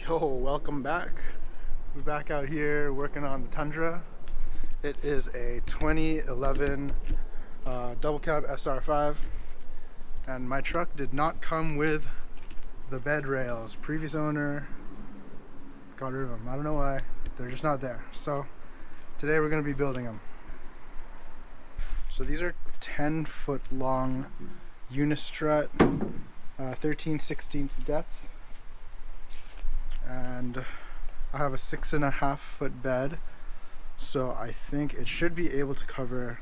Yo, welcome back. We're back out here working on the Tundra. It is a 2011 double cab SR5, and my truck did not come with the bed rails. Previous owner got rid of them. I don't know why. They're just not there. So today we're going to be building them. So these are 10-foot long unistrut, 13/16 depth. And I have a 6.5 foot bed, so I think it should be able to cover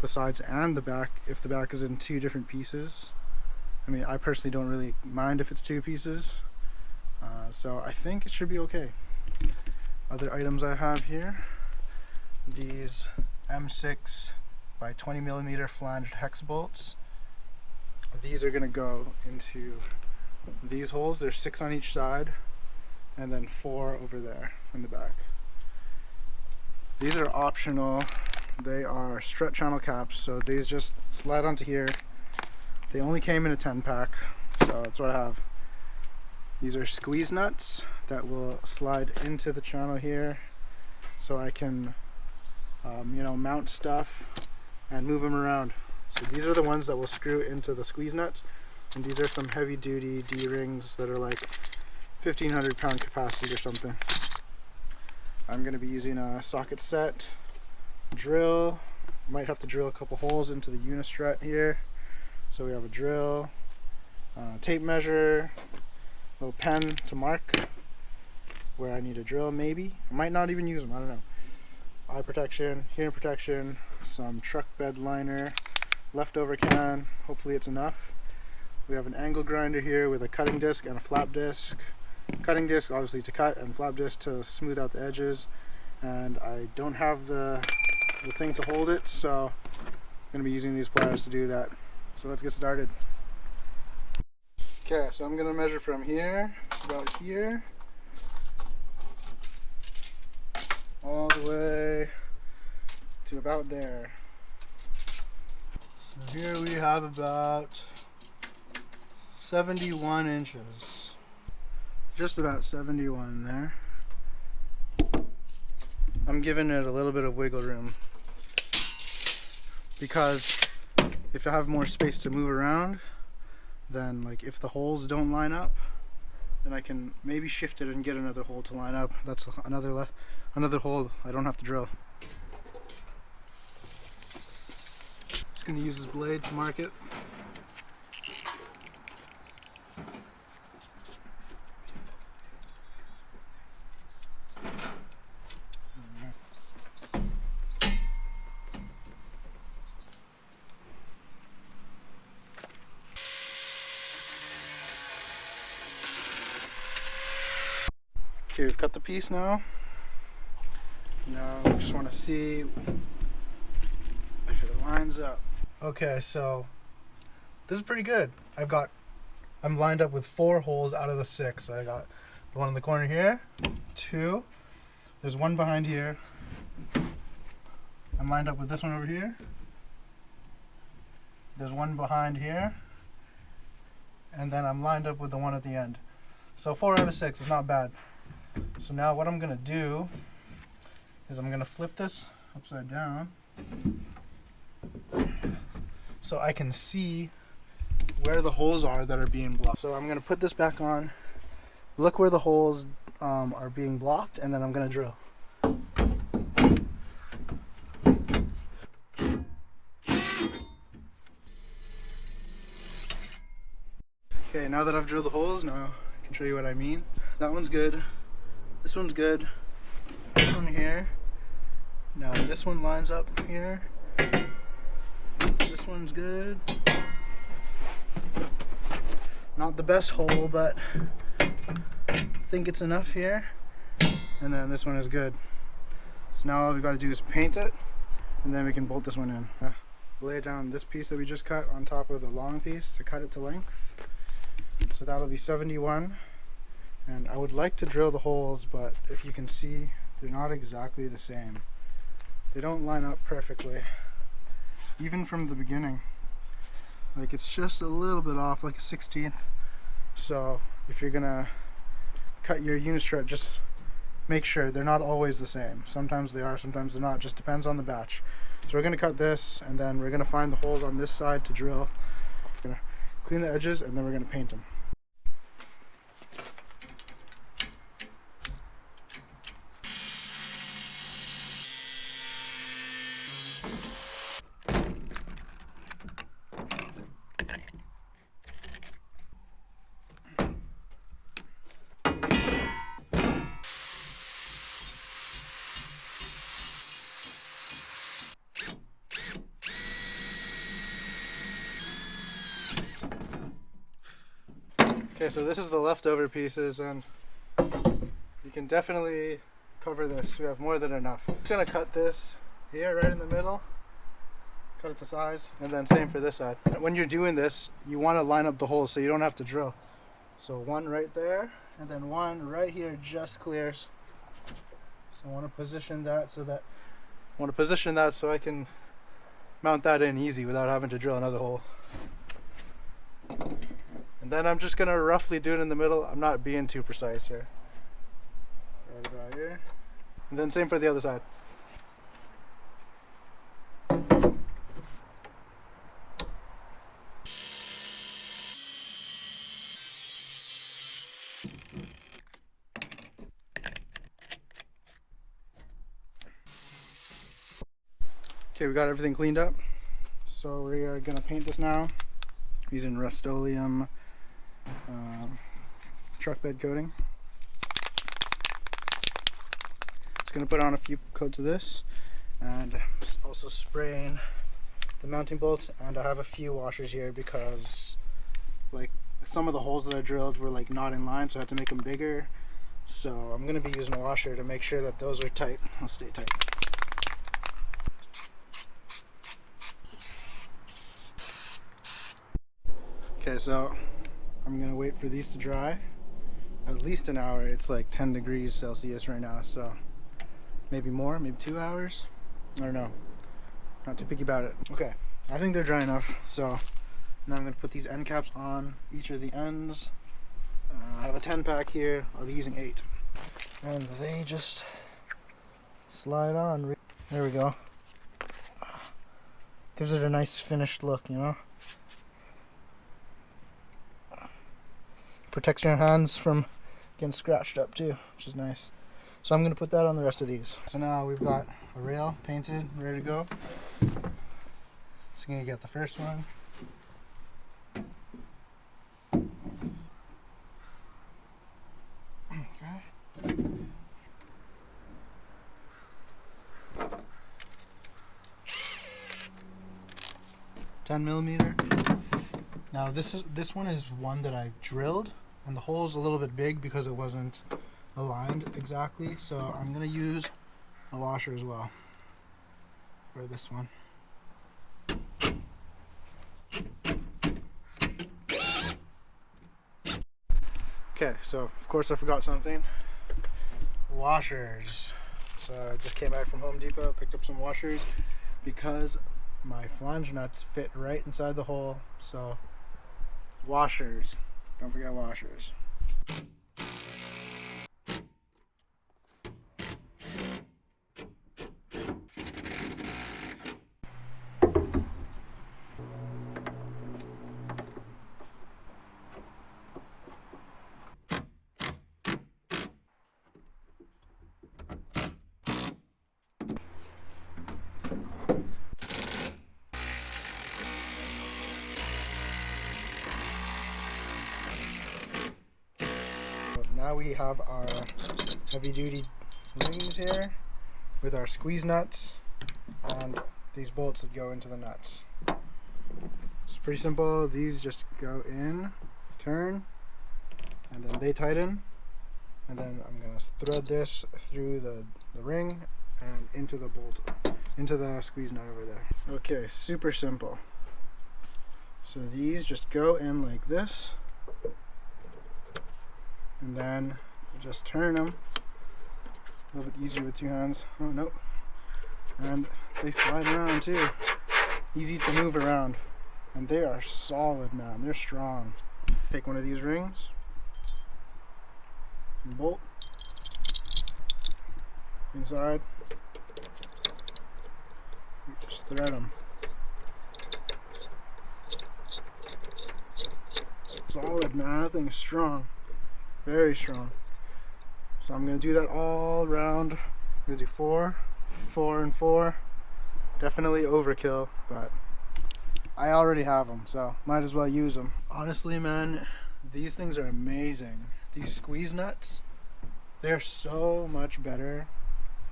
the sides and the back if the back is in two different pieces. I mean, I personally don't really mind if it's two pieces, so I think it should be okay. Other items I have here, these M6 by 20 millimeter flanged hex bolts. These are going to go into these holes. There's 6 on each side, and then 4 over there in the back. These are optional. They are strut channel caps, so these just slide onto here. They only came in a 10-pack, so that's what I have. These are squeeze nuts that will slide into the channel here, so I can mount stuff and move them around. So these are the ones that will screw into the squeeze nuts, and these are some heavy duty D-rings that are like 1,500 pound capacity or something. I'm going to be using a socket set, drill. Might have to drill a couple holes into the unistrut here. So we have a drill, tape measure, little pen to mark where I need a drill maybe. I might not even use them, I don't know. Eye protection, hearing protection, some truck bed liner, leftover can, hopefully it's enough. We have an angle grinder here with a cutting disc and a flap disc. Cutting disc obviously to cut, and flap disc to smooth out the edges. And I don't have the thing to hold it, so I'm going to be using these pliers to do that. So let's get started. Okay, so I'm going to measure from here, about here, all the way to about there. So here we have about 71 inches. Just about 71 there. I'm giving it a little bit of wiggle room because if I have more space to move around, then like if the holes don't line up, then I can maybe shift it and get another hole to line up. That's another hole I don't have to drill. Just gonna use this blade to mark it. Okay, we've cut the piece now. Now I just want to see if it lines up. Okay, so this is pretty good. I'm lined up with 4 holes out of the 6. So I got the one in the corner here, 2. There's one behind here. I'm lined up with this one over here. There's one behind here. And then I'm lined up with the one at the end. So 4 out of 6 is not bad. So now what I'm going to do is I'm going to flip this upside down so I can see where the holes are that are being blocked. So I'm going to put this back on, look where the holes are being blocked, and then I'm going to drill. Okay, now that I've drilled the holes, now I can show you what I mean. That one's good. This one's good. This one here. Now this one lines up here. This one's good. Not the best hole, but I think it's enough here. And then this one is good. So now all we've got to do is paint it, and then we can bolt this one in. Lay down this piece that we just cut on top of the long piece to cut it to length. So that'll be 71. And I would like to drill the holes, but if you can see, they're not exactly the same. They don't line up perfectly, even from the beginning. Like it's just a little bit off, like a 1/16. So if you're gonna cut your unistrut, just make sure they're not always the same. Sometimes they are, sometimes they're not. Just depends on the batch. So we're going to cut this, and then we're going to find the holes on this side to drill. We're going to clean the edges, and then we're going to paint them. Okay, so this is the leftover pieces, and you can definitely cover this. We have more than enough. I'm gonna cut this here right in the middle, cut it to size, and then same for this side. When you're doing this, you want to line up the holes so you don't have to drill. So one right there, and then one right here just clears. So I want to position that so I can mount that in easy without having to drill another hole. And then I'm just going to roughly do it in the middle. I'm not being too precise here. Right about here. And then same for the other side. Okay, we got everything cleaned up. So we are going to paint this now using Rust-Oleum truck bed coating. Just going to put on a few coats of this, and also spraying the mounting bolts. And I have a few washers here because like some of the holes that I drilled were like not in line, so I had to make them bigger. So I'm going to be using a washer to make sure that those are tight. I'll stay tight. Okay, so I'm gonna wait for these to dry at least an hour. It's like 10 degrees Celsius right now, so maybe more, maybe 2 hours. I don't know, not too picky about it. Okay, I think they're dry enough, so now I'm gonna put these end caps on each of the ends. I have a 10 pack here. I'll be using 8, and they just slide on. There we go. Gives it a nice finished look, you know. Protects your hands from getting scratched up too, which is nice. So I'm going to put that on the rest of these. So now we've got a rail painted, ready to go. Just going to get the first one. Okay. $10mm. Now this one is one that I drilled, and the hole is a little bit big because it wasn't aligned exactly, so I'm going to use a washer as well for this one. Okay, so of course I forgot something. Washers. So I just came back from Home Depot, picked up some washers because my flange nuts fit right inside the hole. So washers, don't forget washers. Now we have our heavy duty rings here with our squeeze nuts and these bolts that go into the nuts. It's pretty simple. These just go in, turn, and then they tighten, and then I'm going to thread this through the ring and into the bolt, into the squeeze nut over there. Okay, super simple. So these just go in like this, and then you just turn them. A little bit easier with two hands. Oh, nope. And they slide around too. Easy to move around. And they are solid, man. They're strong. Take one of these rings, bolt inside. You just thread them. Solid, man. That thing is strong, very strong. So I'm gonna do that all around. I'm gonna do 4, 4, and 4. Definitely overkill, but I already have them, so might as well use them. Honestly, man, these things are amazing. These squeeze nuts, they're so much better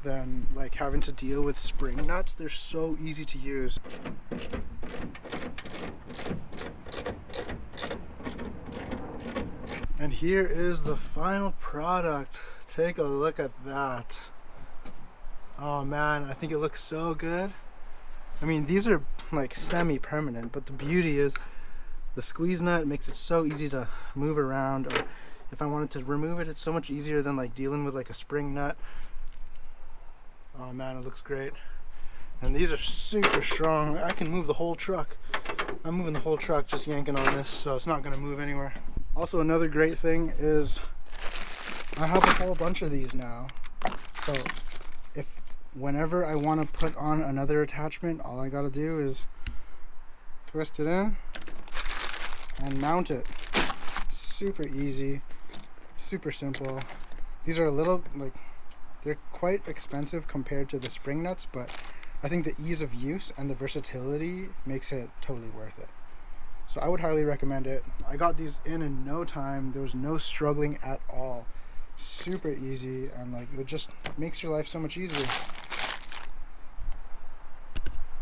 than like having to deal with spring nuts. They're so easy to use. And here is the final product. Take a look at that. Oh man, I think it looks so good. I mean, these are like semi-permanent, but the beauty is the squeeze nut makes it so easy to move around, or if I wanted to remove it, it's so much easier than like dealing with like a spring nut. Oh man, it looks great. And these are super strong. I can move the whole truck. I'm moving the whole truck just yanking on this, so it's not gonna move anywhere. Also, another great thing is I have a whole bunch of these now. So if whenever I want to put on another attachment, all I gotta do is twist it in and mount it. Super easy, super simple. These are a little, like, they're quite expensive compared to the spring nuts, but I think the ease of use and the versatility makes it totally worth it. So I would highly recommend it. I got these in no time. There was no struggling at all. Super easy, and like it just makes your life so much easier.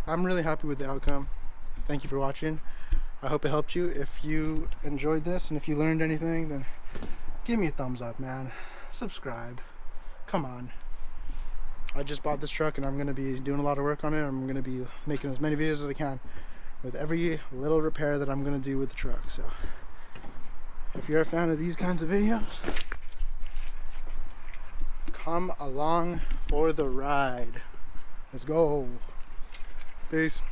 I'm really happy with the outcome. Thank you for watching. I hope it helped you. If you enjoyed this and if you learned anything, then give me a thumbs up, man. Subscribe. Come on. I just bought this truck and I'm going to be doing a lot of work on it. I'm going to be making as many videos as I can with every little repair that I'm going to do with the truck. So if you're a fan of these kinds of videos, come along for the ride. Let's go. Peace.